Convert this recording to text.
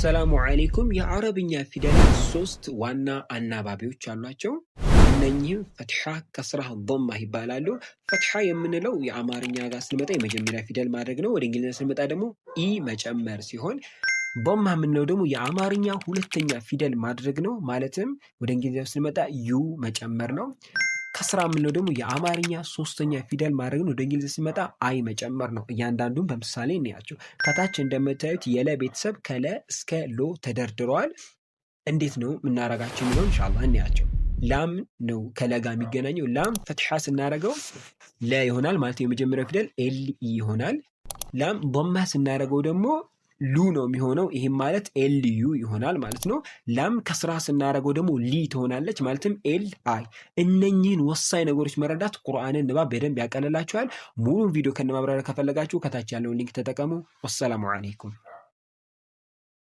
አሰላሙ አለይኩም። የአረብኛ ፊደላት ሶስት ዋና አናባቢዎች አሏቸው። እነኚህም ፈትሐ፣ ከስራ፣ ዶማ ይባላሉ። ፈትሐ የምንለው የአማርኛ ጋር ስንመጣ የመጀመሪያ ፊደል ማድረግ ነው። ወደ እንግሊዝኛ ስንመጣ ደግሞ ኢ መጨመር ሲሆን ዶማ የምንለው ደግሞ የአማርኛ ሁለተኛ ፊደል ማድረግ ነው። ማለትም ወደ እንግሊዝኛ ስንመጣ ዩ መጨመር ነው። ከስራ የምንለው ደግሞ የአማርኛ ሶስተኛ ፊደል ማድረግ ነው። ወደ እንግሊዝ ሲመጣ አይ መጨመር ነው። እያንዳንዱን በምሳሌ እንያቸው። ከታች እንደምታዩት የለ ቤተሰብ ከለ እስከ ሎ ተደርድረዋል። እንዴት ነው የምናረጋቸው የሚለው ኢንሻአላህ እንያቸው። ላም ነው ከለ ጋር የሚገናኘው። ላም ፈትሐ ስናረገው ለ ይሆናል ማለት ነው። የመጀመሪያው ፊደል ኤል ኢ ይሆናል። ላም ዶማ ስናረገው ደግሞ ሉ ነው የሚሆነው። ይህም ማለት ኤል ዩ ይሆናል ማለት ነው። ላም ከስራ ስናደርገው ደግሞ ሊ ትሆናለች ማለትም ኤል አይ። እነኚህን ወሳኝ ነገሮች መረዳት ቁርአንን ንባብ በደንብ ያቀልላችኋል። ሙሉን ቪዲዮ ከነማብራሪያ ከፈለጋችሁ ከታች ያለውን ሊንክ ተጠቀሙ። ወሰላሙ አለይኩም።